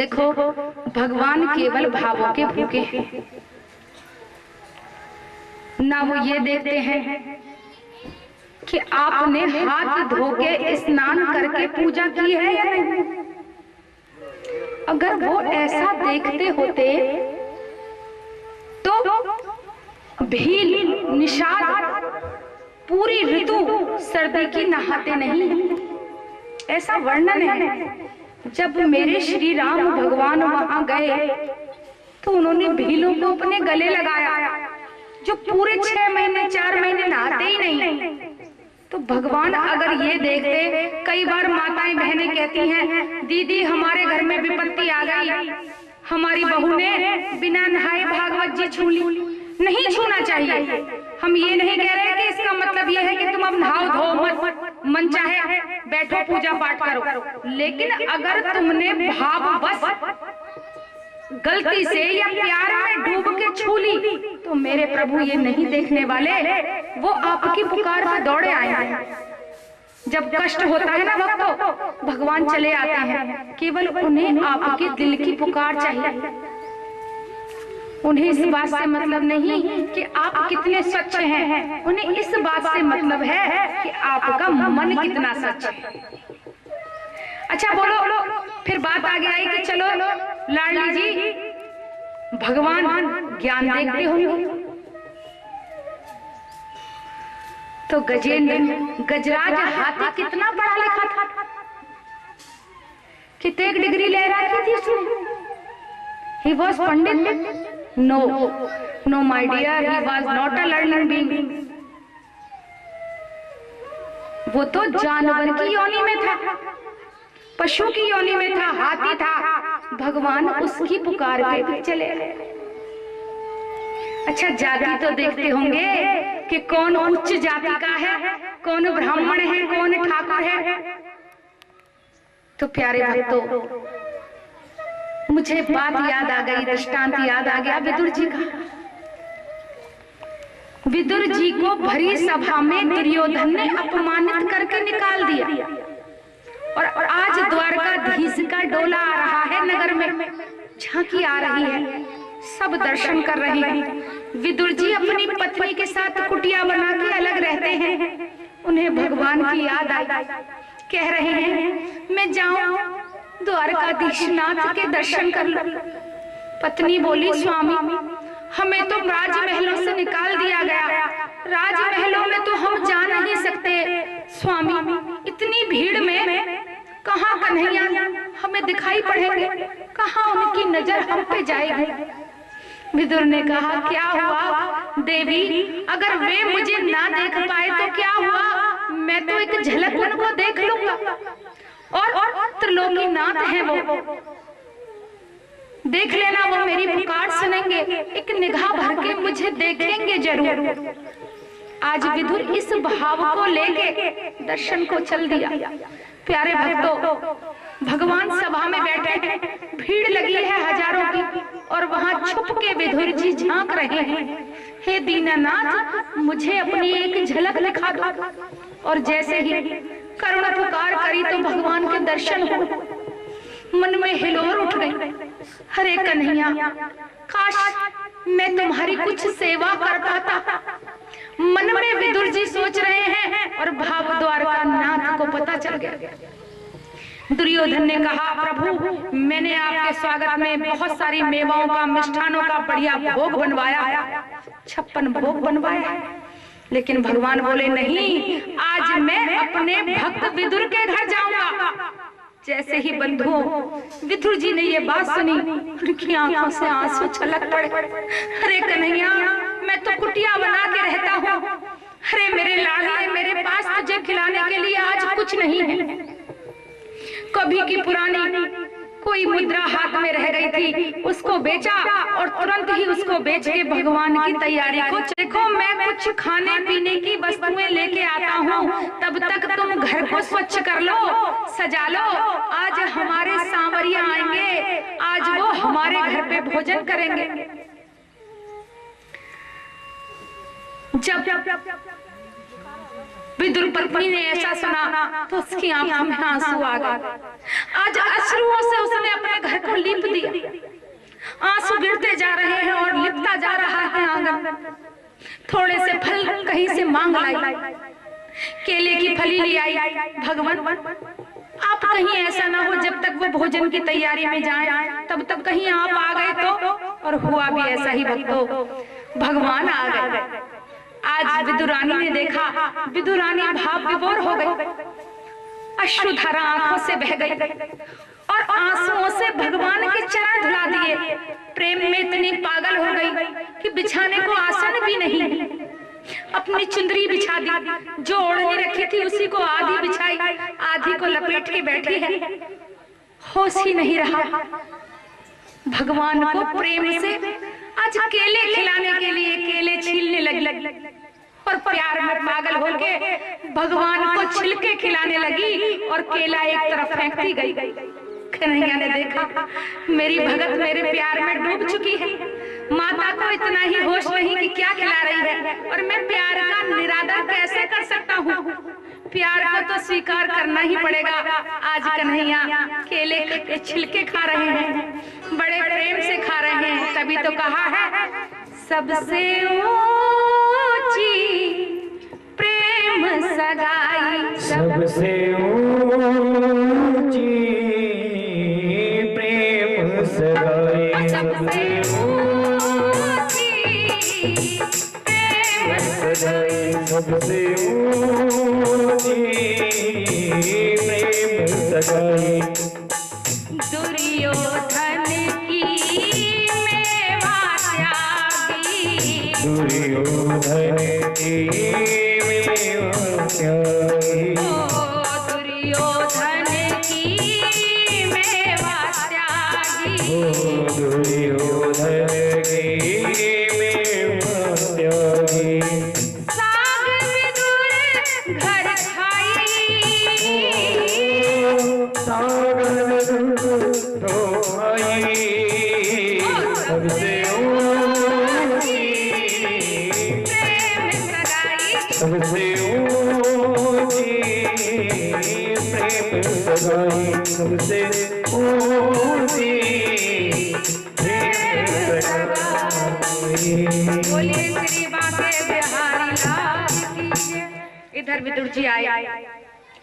देखो, भगवान केवल भावों के भूखे हैं। ना वो ये देखते हैं कि आपने हाथ धो के स्नान करके पूजा की है या नहीं। अगर वो ऐसा देखते होते तो भील, निषाद पूरी ऋतु सर्दी की नहाते नहीं। ऐसा वर्णन है। जब मेरे श्री राम भगवान वहां गए तो उन्होंने भीलों को अपने गले लगाया, जो पूरे 6 महीने 4 महीने नहाते ही नहीं। तो भगवान अगर ये देखते, कई बार माताएं बहनें कहती हैं, दीदी हमारे घर में विपत्ति आ गई, हमारी बहू ने बिना नहाए भागवत जी छू ली। नहीं छूना चाहिए। हम ये नहीं कह रहे कि इसका मतलब ये है कि तुम अब नहाओ धो मत, मन चाहे बैठो पूजा पाठ करो, लेकिन अगर तुमने भाव बस गलती से या प्यार में डूब के छू ली तो मेरे प्रभु ये नहीं देखने वाले, वो आपकी पुकार पर दौड़े आए हैं। जब कष्ट होता है ना भक्तों, भगवान चले आते हैं। केवल उन्हें आपके दिल की पुकार चाहिए। उन्हें इस बात से मतलब नहीं कि आप कितने स्वच्छ हैं, उन्हें इस बात से मतलब है कि आपका मन कितना सच है। अच्छा बोलो, फिर बात आगे आई कि चलो लाडली जी, भगवान ज्ञान देखते होंगे। तो गजराज हाथी कितना पढ़ा लिखा था, कितने डिग्री ले रखी थी उसने। He was Pandit? No, no my dear, he was not a learning being. वो तो जानवर की योनि में था, पशु की योनि में था, हाथी था। भगवान उसकी पुकार पे भी चले। अच्छा, जाति तो देखते होंगे कि कौन उच्च जाति का है, कौन ब्राह्मण है, कौन ठाकुर है। तो प्यारे भक्तों, मुझे बात याद आ गई, दृष्टांत याद आ गया विदुर जी का। विदुर जी को भरी सभा में दुर्योधन ने अपमानित करके निकाल दिया, और आज द्वारकाधीश का डोला आ रहा है नगर में, झांकी आ रही है, सब दर्शन कर रहे हैं। विदुर जी अपनी पत्नी के साथ कुटिया बना के अलग रहते हैं। उन्हें भगवान की याद आई, कह रहे हैं मैं जाऊं द्वारकाधीश नाथ के दर्शन कर लूं। पत्नी बोली, स्वामी हमें तो राजमहलों से निकाल दिया गया, राजमहलों में तो हम जा नहीं सकते। स्वामी इतनी भीड़ में कहाँ कन्हैया हमें दिखाई पड़ेंगे, कहाँ उनकी नजर हम पे जाएगी। विदुर ने कहा, क्या हुआ देवी, अगर वे मुझे ना देख पाए तो क्या हुआ, मैं तो एक झलक उनको देख लूंगा, और त्रिलोकीनाथ है वो, देख लेना, वो मेरी पुकार सुनेंगे, एक निगाह भर के मुझे देखेंगे जरूर। आज विदुर इस भाव को लेके दर्शन को चल दिया। प्यारे भक्तों, भगवान सभा में बैठे हैं, भीड़ लगी है हजारों की, और वहां छुप के विदुर जी झांक रहे हैं, हे दीनानाथ मुझे अपनी एक झलक दिखा दो। और जैसे ही करुण पुकार करी तो भगवान के दर्शन हो, मन में हिलोर उठ गई। हरे कन्हैया, काश मैं तुम्हारी कुछ सेवा कर पाता। मन में विदुर जी सोच रहे हैं, और भाव द्वारकानाथ को पता चल गया। दुर्योधन ने कहा, प्रभु मैंने आपके स्वागत में बहुत सारी मेवाओं का, मिष्ठानों का बढ़िया भोग बनवाया है, 56 भोग बनवाया है। लेकिन भगवान बोले, नहीं, आज मैं अपने भक्त विदुर के घर जाऊंगा। जैसे ही बंधुओं विदुर जी ने ये बात सुनी, उनकी आंखों से आंसू छलक पड़े। अरे कन्हैया, मैं तो कुटिया बना के रहता हूँ, अरे मेरे लाडले, मेरे पास तुझे खिलाने के लिए आज कुछ नहीं है। कभी की पुरानी कोई मुद्रा हाथ में रह गई थी, उसको बेचा, और तुरंत ही उसको बेच के भगवान की तैयारी को, देखो मैं कुछ खाने पीने की वस्तुएं लेके आता हूँ, तब तक तुम घर को स्वच्छ कर लो, सजा लो। आज हमारे सांवरिया आएंगे, आज वो हमारे घर पे भोजन करेंगे। जब विदुर पत्नी ने ऐसा सुना तो उसकी आंखों में आंसू आ गए। आज अश्रुओं से उसने अपने घर को लीप दिया। आंसू गिरते जा रहे हैं और लिपता जा रहा है आंगन। थोड़े से फल कहीं से मांग लाई, केले की फली ले आई। भगवान आप कहीं ऐसा ना हो जब तक वो भोजन की तैयारी में जाए तब तक कहीं आप आ गए तो। और हुआ भी ऐसा ही भक्तों, भगवान आ गए। आज विदुरानी ने देखा, विदुरानी भाव विभोर हो गई, अश्रुधारा आंखों से बह गई और आंसुओं से भगवान के चरण धुला दिए। प्रेम में इतनी पागल हो गई कि बिछाने को आसन भी नहीं, अपनी चुंदरी बिछा दी। जो ओढ़नी रखी थी उसी को आधी बिछाई, आधी को लपेट के बैठी है। होश ही नहीं रहा। भगवान को प्रेम से आज केले खिलाने के लिए केले छीलने लगी और प्यार में पागल होके भगवान को छिलके खिलाने लगी और केला एक तरफ फेंकती गई। कन्हैया ने देखा मेरी भगत मेरे प्यार में डूब चुकी है, माता को इतना ही होश नहीं कि क्या खिला रही है और मैं प्यार का निरादर कैसे कर सकता हूँ। प्यार को तो स्वीकार करना ही पड़ेगा। आज कन्हैया केले के छिलके खा रहे हैं, बड़े प्रेम से खा रहे हैं। तभी तो कहा है सबसे ऊंची प्रेम सगाई, सबसे ऊंची प्रेम सगाई, सबसे ऊंची प्रेम सगाई, सबसे ऊंची प्रेम सगाई। दुर्योधन की मेवा त्यागी, दुर्योधन की मेवा त्यागी, दुर्योधन की मेवा त्यागी, दुर्योधन की मेवा त्यागी। साग विदुर घर खाई, सागर ढोई, सबसे ऊंची प्रेम सगाई, सबसे ऊंची प्रेम सगाई, सबसे ऊंची प्रेम सगाई। बोलिए श्री बांके बिहारी लाल की जय। इधर विदुर जी आए,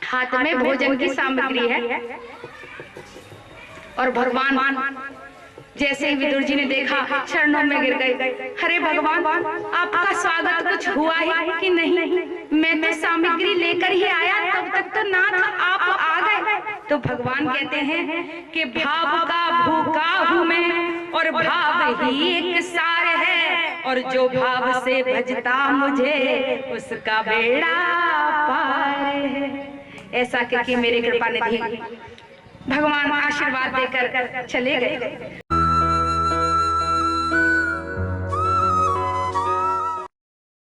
हाथ में भोजन की सामग्री है और भगवान जैसे ही विदुर जी ने देखा चरणों में गिर गए। अरे भगवान आपका स्वागत कुछ हुआ है कि नहीं? मैं तो सामग्री लेकर ही आया, तब तक तो नाथ आप आ गए। तो भगवान कहते हैं कि भाव का भूखा हूँ मैं और भाव ही एक सार है, और जो भाव से भजता मुझे उसका बेड़ा पार है। ऐसा कहके मेरे कृपा निधि भगवान आशीर्वाद देकर चले गए।